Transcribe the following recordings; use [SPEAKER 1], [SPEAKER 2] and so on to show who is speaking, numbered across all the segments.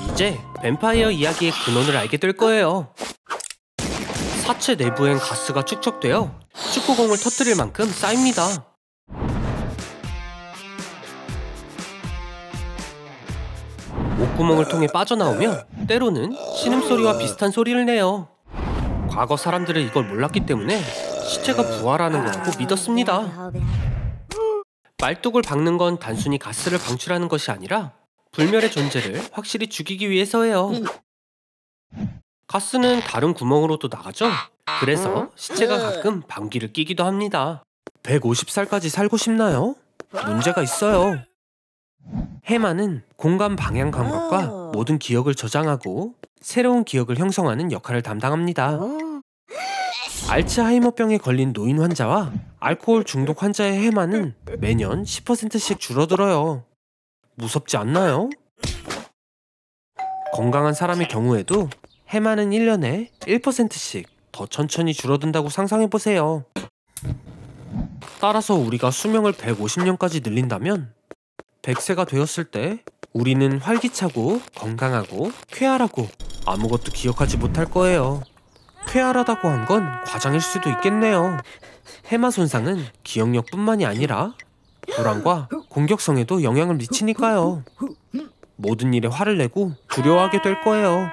[SPEAKER 1] 이제 뱀파이어 이야기의 근원을 알게 될 거예요. 사체 내부엔 가스가 축적되어 축구공을 터뜨릴 만큼 쌓입니다. 목구멍을 통해 빠져나오며 때로는 신음소리와 비슷한 소리를 내요. 과거 사람들은 이걸 몰랐기 때문에 시체가 부활하는 거라고 믿었습니다. 말뚝을 박는 건 단순히 가스를 방출하는 것이 아니라 불멸의 존재를 확실히 죽이기 위해서예요. 가스는 다른 구멍으로도 나가죠. 그래서 시체가 가끔 방귀를 뀌기도 합니다. 150살까지 살고 싶나요? 문제가 있어요. 해마는 공간 방향 감각과 모든 기억을 저장하고 새로운 기억을 형성하는 역할을 담당합니다. 알츠하이머병에 걸린 노인 환자와 알코올 중독 환자의 해마는 매년 10%씩 줄어들어요. 무섭지 않나요? 건강한 사람의 경우에도 해마는 1년에 1%씩 더 천천히 줄어든다고 상상해보세요. 따라서 우리가 수명을 150년까지 늘린다면 100세가 되었을 때 우리는 활기차고 건강하고 쾌활하고 아무것도 기억하지 못할 거예요. 쾌활하다고 한 건 과장일 수도 있겠네요. 해마 손상은 기억력뿐만이 아니라 불안과 공격성에도 영향을 미치니까요. 모든 일에 화를 내고 두려워하게 될 거예요.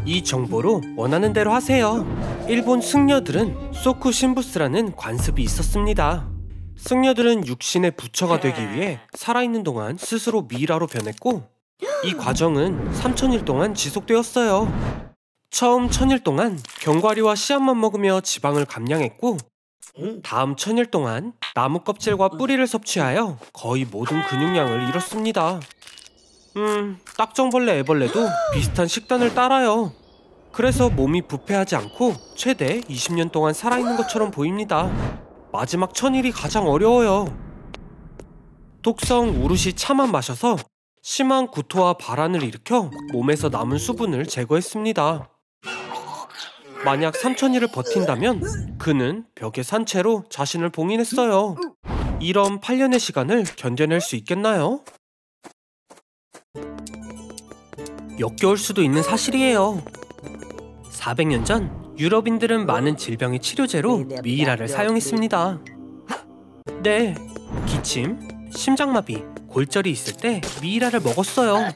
[SPEAKER 1] 이 정보로 원하는 대로 하세요. 일본 승려들은 소쿠 신부스라는 관습이 있었습니다. 승려들은 육신의 부처가 되기 위해 살아있는 동안 스스로 미이라로 변했고 이 과정은 3000일 동안 지속되었어요. 처음 1000일 동안 견과류와 씨앗만 먹으며 지방을 감량했고 다음 1000일 동안 나무 껍질과 뿌리를 섭취하여 거의 모든 근육량을 잃었습니다. 딱정벌레 애벌레도 비슷한 식단을 따라요. 그래서 몸이 부패하지 않고 최대 20년 동안 살아있는 것처럼 보입니다. 마지막 1000일이 가장 어려워요. 독성 우루시 차만 마셔서 심한 구토와 발한을 일으켜 몸에서 남은 수분을 제거했습니다. 만약 3000일을 버틴다면 그는 벽에 산 채로 자신을 봉인했어요. 이런 8년의 시간을 견뎌낼 수 있겠나요? 역겨울 수도 있는 사실이에요. 400년 전 유럽인들은 많은 질병의 치료제로 미이라를 사용했습니다. 네, 기침, 심장마비, 골절이 있을 때 미이라를 먹었어요.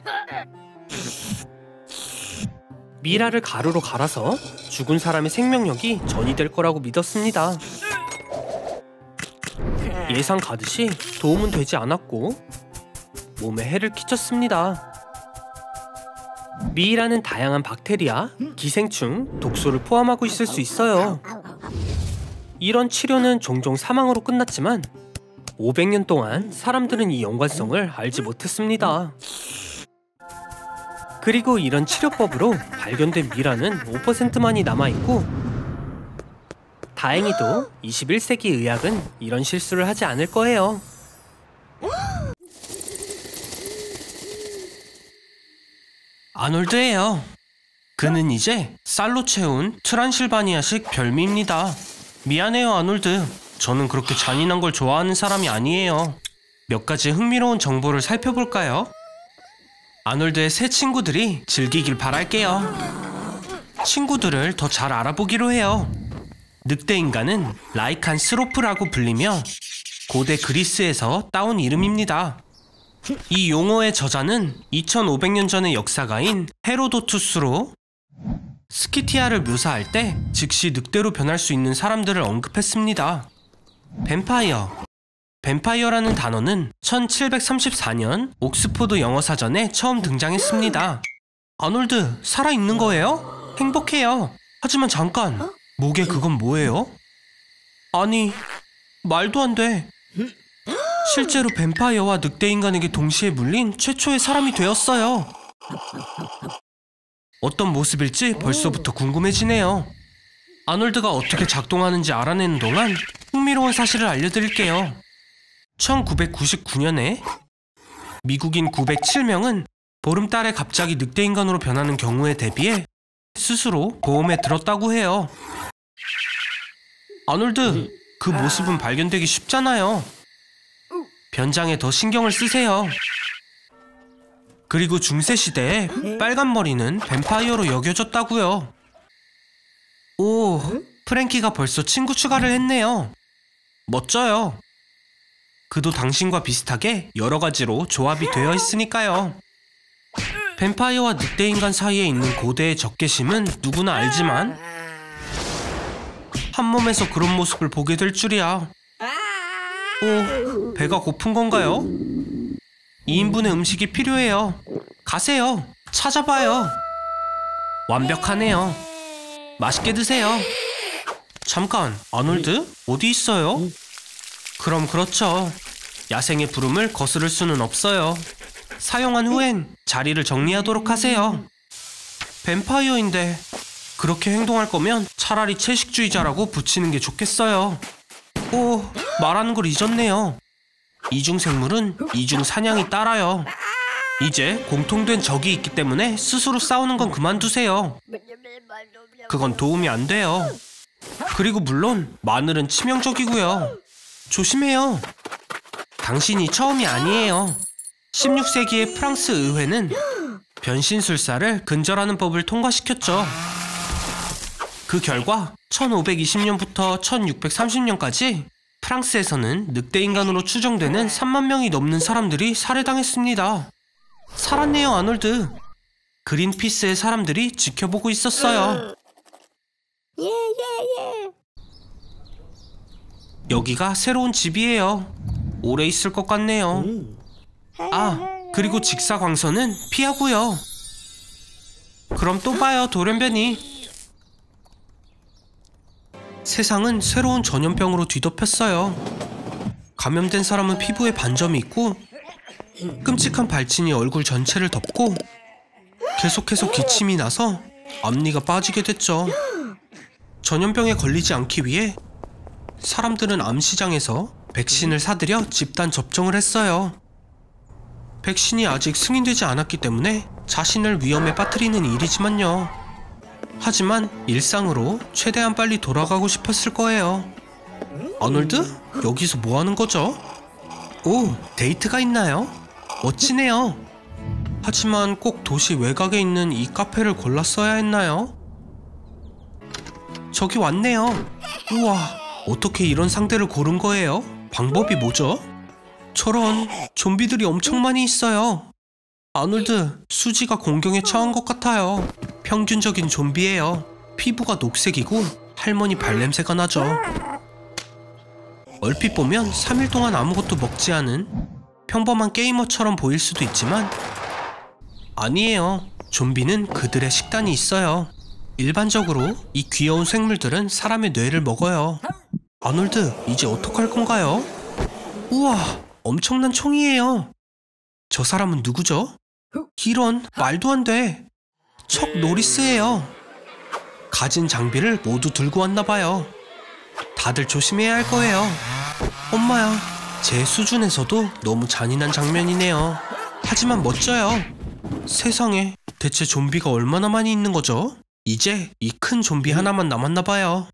[SPEAKER 1] 미이라를 가루로 갈아서 죽은 사람의 생명력이 전이될 거라고 믿었습니다. 예상 가듯이 도움은 되지 않았고 몸에 해를 끼쳤습니다. 미이라는 다양한 박테리아, 기생충, 독소를 포함하고 있을 수 있어요. 이런 치료는 종종 사망으로 끝났지만 500년 동안 사람들은 이 연관성을 알지 못했습니다. 그리고 이런 치료법으로 발견된 미이라는 5%만이 남아있고 다행히도 21세기 의학은 이런 실수를 하지 않을 거예요. 아놀드예요. 그는 이제 쌀로 채운 트란실바니아식 별미입니다. 미안해요, 아놀드. 저는 그렇게 잔인한 걸 좋아하는 사람이 아니에요. 몇 가지 흥미로운 정보를 살펴볼까요? 아놀드의 새 친구들이 즐기길 바랄게요. 친구들을 더 잘 알아보기로 해요. 늑대인간은 라이칸스로프라고 불리며 고대 그리스에서 따온 이름입니다. 이 용어의 저자는 2500년 전의 역사가인 헤로도투스로 스키티아를 묘사할 때 즉시 늑대로 변할 수 있는 사람들을 언급했습니다. 뱀파이어. 뱀파이어라는 단어는 1734년 옥스포드 영어사전에 처음 등장했습니다. 아놀드, 살아있는 거예요? 행복해요. 하지만 잠깐, 목에 그건 뭐예요? 아니, 말도 안 돼. 실제로 뱀파이어와 늑대인간에게 동시에 물린 최초의 사람이 되었어요. 어떤 모습일지 벌써부터 궁금해지네요. 아놀드가 어떻게 작동하는지 알아내는 동안 흥미로운 사실을 알려드릴게요. 1999년에 미국인 907명은 보름달에 갑자기 늑대인간으로 변하는 경우에 대비해 스스로 보험에 들었다고 해요. 아놀드, 그 모습은 발견되기 쉽잖아요. 변장에 더 신경을 쓰세요. 그리고 중세시대에 빨간 머리는 뱀파이어로 여겨졌다고요. 오, 프랭키가 벌써 친구 추가를 했네요. 멋져요. 그도 당신과 비슷하게 여러 가지로 조합이 되어 있으니까요. 뱀파이어와 늑대인간 사이에 있는 고대의 적개심은 누구나 알지만 한 몸에서 그런 모습을 보게 될 줄이야. 오, 배가 고픈 건가요? 2인분의 음식이 필요해요. 가세요. 찾아봐요. 완벽하네요. 맛있게 드세요. 잠깐, 아놀드? 어디 있어요? 그럼 그렇죠. 야생의 부름을 거스를 수는 없어요. 사용한 후엔 자리를 정리하도록 하세요. 뱀파이어인데 그렇게 행동할 거면 차라리 채식주의자라고 붙이는 게 좋겠어요. 오, 말하는 걸 잊었네요. 이중생물은 이중사냥이 따라요. 이제 공통된 적이 있기 때문에 스스로 싸우는 건 그만두세요. 그건 도움이 안 돼요. 그리고 물론 마늘은 치명적이고요. 조심해요. 당신이 처음이 아니에요. 16세기의 프랑스 의회는 변신술사를 근절하는 법을 통과시켰죠. 그 결과 1520년부터 1630년까지 프랑스에서는 늑대인간으로 추정되는 3만 명이 넘는 사람들이 살해당했습니다. 살았네요, 아놀드. 그린피스의 사람들이 지켜보고 있었어요. 여기가 새로운 집이에요. 오래 있을 것 같네요. 아, 그리고 직사광선은 피하고요. 그럼 또 봐요, 돌연변이. 세상은 새로운 전염병으로 뒤덮였어요. 감염된 사람은 피부에 반점이 있고 끔찍한 발진이 얼굴 전체를 덮고 계속해서 기침이 나서 앞니가 빠지게 됐죠. 전염병에 걸리지 않기 위해 사람들은 암시장에서 백신을 사들여 집단 접종을 했어요. 백신이 아직 승인되지 않았기 때문에 자신을 위험에 빠뜨리는 일이지만요. 하지만 일상으로 최대한 빨리 돌아가고 싶었을 거예요. 아놀드? 여기서 뭐 하는 거죠? 오, 데이트가 있나요? 멋지네요. 하지만 꼭 도시 외곽에 있는 이 카페를 골랐어야 했나요? 저기 왔네요. 우와, 어떻게 이런 상대를 고른 거예요? 방법이 뭐죠? 저런, 좀비들이 엄청 많이 있어요. 아놀드, 수지가 공경에 처한 것 같아요. 평균적인 좀비예요. 피부가 녹색이고 할머니 발냄새가 나죠. 얼핏 보면 3일 동안 아무것도 먹지 않은 평범한 게이머처럼 보일 수도 있지만 아니에요. 좀비는 그들의 식단이 있어요. 일반적으로 이 귀여운 생물들은 사람의 뇌를 먹어요. 아놀드, 이제 어떡할 건가요? 우와, 엄청난 총이에요. 저 사람은 누구죠? 이런, 말도 안 돼. 척 노리스예요. 가진 장비를 모두 들고 왔나봐요. 다들 조심해야 할 거예요. 엄마야, 제 수준에서도 너무 잔인한 장면이네요. 하지만 멋져요. 세상에, 대체 좀비가 얼마나 많이 있는 거죠? 이제 이 큰 좀비 하나만 남았나봐요.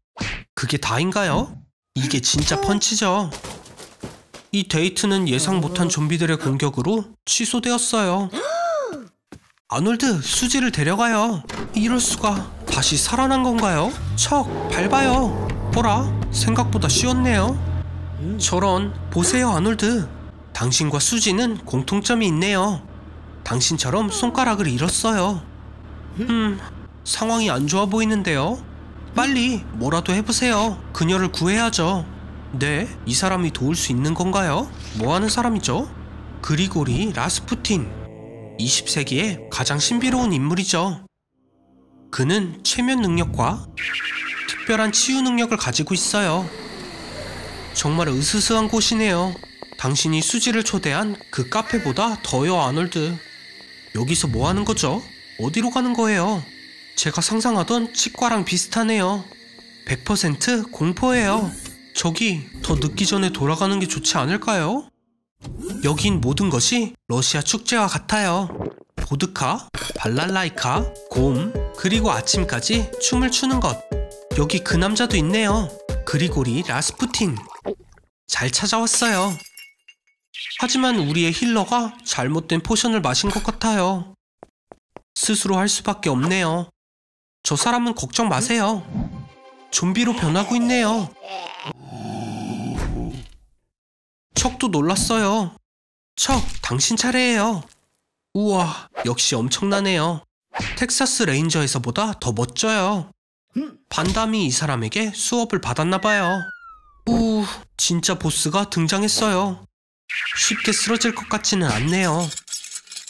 [SPEAKER 1] 그게 다인가요? 이게 진짜 펀치죠. 이 데이트는 예상 못한 좀비들의 공격으로 취소되었어요. 아놀드, 수지를 데려가요. 이럴 수가. 다시 살아난 건가요? 척, 밟아요. 보라, 생각보다 쉬웠네요. 저런, 보세요, 아놀드. 당신과 수지는 공통점이 있네요. 당신처럼 손가락을 잃었어요. 상황이 안 좋아 보이는데요. 빨리 뭐라도 해보세요. 그녀를 구해야죠. 네, 이 사람이 도울 수 있는 건가요? 뭐 하는 사람이죠? 그리고리 라스푸틴. 20세기의 가장 신비로운 인물이죠. 그는 최면 능력과 특별한 치유 능력을 가지고 있어요. 정말 으스스한 곳이네요. 당신이 수지를 초대한 그 카페보다 더요, 아놀드. 여기서 뭐 하는 거죠? 어디로 가는 거예요? 제가 상상하던 치과랑 비슷하네요. 100% 공포예요. 저기 더 늦기 전에 돌아가는 게 좋지 않을까요? 여긴 모든 것이 러시아 축제와 같아요. 보드카, 발랄라이카, 곰, 그리고 아침까지 춤을 추는 것. 여기 그 남자도 있네요. 그리고리 라스푸틴. 잘 찾아왔어요. 하지만 우리의 힐러가 잘못된 포션을 마신 것 같아요. 스스로 할 수밖에 없네요. 저 사람은 걱정 마세요. 좀비로 변하고 있네요. 척도 놀랐어요. 척, 당신 차례예요. 우와, 역시 엄청나네요. 텍사스 레인저에서보다 더 멋져요. 반담이 이 사람에게 수업을 받았나봐요. 진짜 보스가 등장했어요. 쉽게 쓰러질 것 같지는 않네요.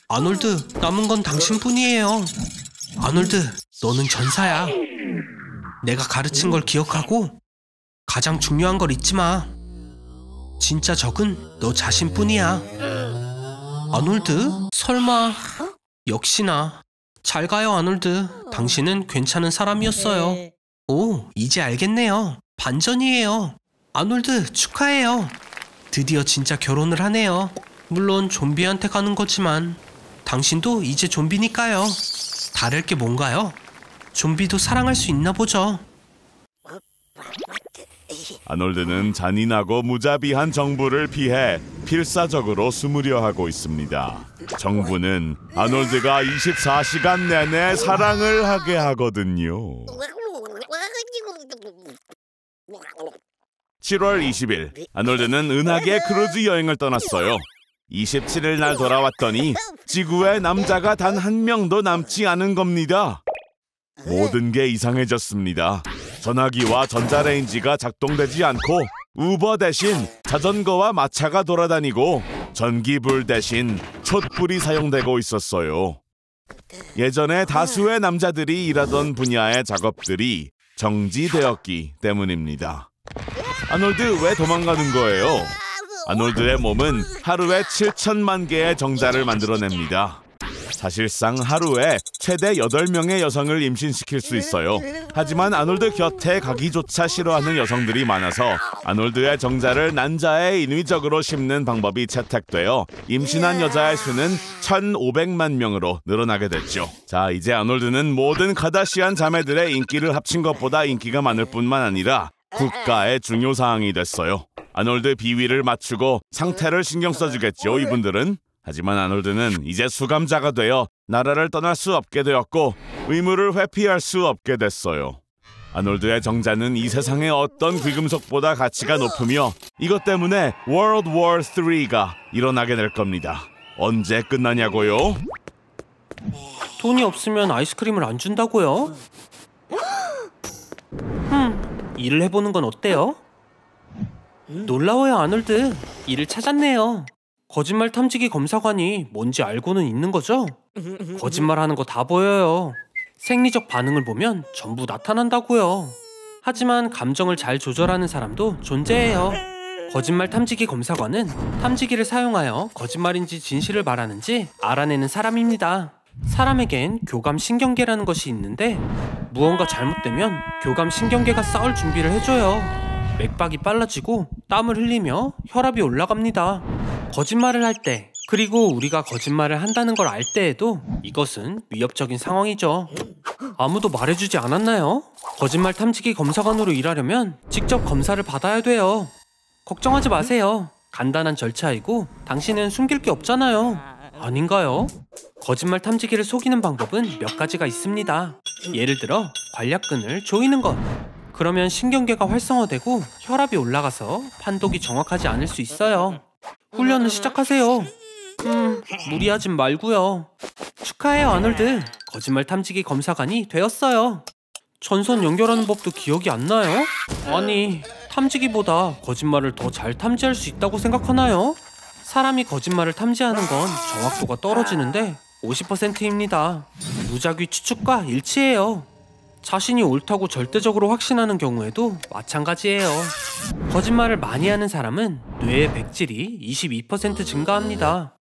[SPEAKER 1] 아놀드, 남은 건 당신뿐이에요. 아놀드, 너는 전사야. 내가 가르친 걸 기억하고 가장 중요한 걸 잊지 마. 진짜 적은 너 자신뿐이야. 아놀드? 설마... 역시나. 잘 가요, 아놀드. 당신은 괜찮은 사람이었어요. 오, 이제 알겠네요. 반전이에요. 아놀드, 축하해요. 드디어 진짜 결혼을 하네요. 물론 좀비한테 가는 거지만 당신도 이제 좀비니까요. 다를 게 뭔가요? 좀비도 사랑할 수 있나 보죠.
[SPEAKER 2] 아놀드는 잔인하고 무자비한 정부를 피해 필사적으로 숨으려 하고 있습니다. 정부는 아놀드가 24시간 내내 사랑을 하게 하거든요. 7월 20일, 아놀드는 은하계 크루즈 여행을 떠났어요. 27일 날 돌아왔더니 지구에 남자가 단 한 명도 남지 않은 겁니다. 모든 게 이상해졌습니다. 전화기와 전자레인지가 작동되지 않고 우버 대신 자전거와 마차가 돌아다니고 전기불 대신 촛불이 사용되고 있었어요. 예전에 다수의 남자들이 일하던 분야의 작업들이 정지되었기 때문입니다. 아놀드, 왜 도망가는 거예요? 아놀드의 몸은 하루에 7천만 개의 정자를 만들어냅니다. 사실상 하루에 최대 8명의 여성을 임신시킬 수 있어요. 하지만 아놀드 곁에 가기조차 싫어하는 여성들이 많아서 아놀드의 정자를 난자에 인위적으로 심는 방법이 채택되어 임신한 여자의 수는 1,500만 명으로 늘어나게 됐죠. 자, 이제 아놀드는 모든 카다시안 자매들의 인기를 합친 것보다 인기가 많을 뿐만 아니라 국가의 중요사항이 됐어요. 아놀드 비위를 맞추고 상태를 신경 써주겠죠, 이분들은. 하지만 아놀드는 이제 수감자가 되어 나라를 떠날 수 없게 되었고 의무를 회피할 수 없게 됐어요. 아놀드의 정자는 이 세상의 어떤 귀금속보다 가치가 높으며 이것 때문에 World War III가 일어나게 될 겁니다. 언제 끝나냐고요?
[SPEAKER 1] 돈이 없으면 아이스크림을 안 준다고요? 일을 해보는 건 어때요? 놀라워요, 아놀드. 일을 찾았네요. 거짓말 탐지기 검사관이 뭔지 알고는 있는 거죠? 거짓말하는 거 다 보여요. 생리적 반응을 보면 전부 나타난다고요. 하지만 감정을 잘 조절하는 사람도 존재해요. 거짓말 탐지기 검사관은 탐지기를 사용하여 거짓말인지 진실을 말하는지 알아내는 사람입니다. 사람에겐 교감 신경계라는 것이 있는데 무언가 잘못되면 교감 신경계가 싸울 준비를 해줘요. 맥박이 빨라지고 땀을 흘리며 혈압이 올라갑니다. 거짓말을 할 때, 그리고 우리가 거짓말을 한다는 걸 알 때에도 이것은 위협적인 상황이죠. 아무도 말해주지 않았나요? 거짓말 탐지기 검사관으로 일하려면 직접 검사를 받아야 돼요. 걱정하지 마세요. 간단한 절차이고 당신은 숨길 게 없잖아요. 아닌가요? 거짓말 탐지기를 속이는 방법은 몇 가지가 있습니다. 예를 들어 관략근을 조이는 것. 그러면 신경계가 활성화되고 혈압이 올라가서 판독이 정확하지 않을 수 있어요. 훈련을 시작하세요. 무리하진 말고요. 축하해요, 아놀드. 거짓말 탐지기 검사관이 되었어요. 전선 연결하는 법도 기억이 안 나요? 아니, 탐지기보다 거짓말을 더 잘 탐지할 수 있다고 생각하나요? 사람이 거짓말을 탐지하는 건 정확도가 떨어지는데 50%입니다. 무작위 추측과 일치해요. 자신이 옳다고 절대적으로 확신하는 경우에도 마찬가지예요. 거짓말을 많이 하는 사람은 뇌의 백질이 22% 증가합니다.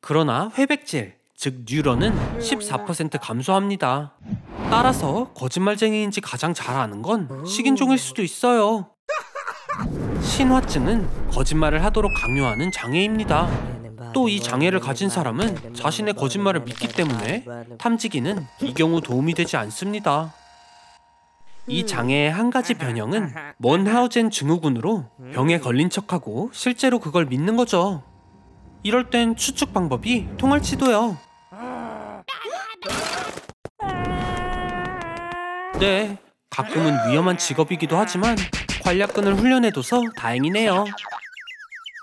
[SPEAKER 1] 그러나 회백질, 즉 뉴런은 14% 감소합니다. 따라서 거짓말쟁이인지 가장 잘 아는 건 식인종일 수도 있어요. 신화증은 거짓말을 하도록 강요하는 장애입니다. 또 이 장애를 가진 사람은 자신의 거짓말을 믿기 때문에 탐지기는 이 경우 도움이 되지 않습니다. 이 장애의 한 가지 변형은 먼하우젠 증후군으로 병에 걸린 척하고 실제로 그걸 믿는 거죠. 이럴 땐 추측 방법이 통할지도요. 네, 가끔은 위험한 직업이기도 하지만 관략근을 훈련해둬서 다행이네요.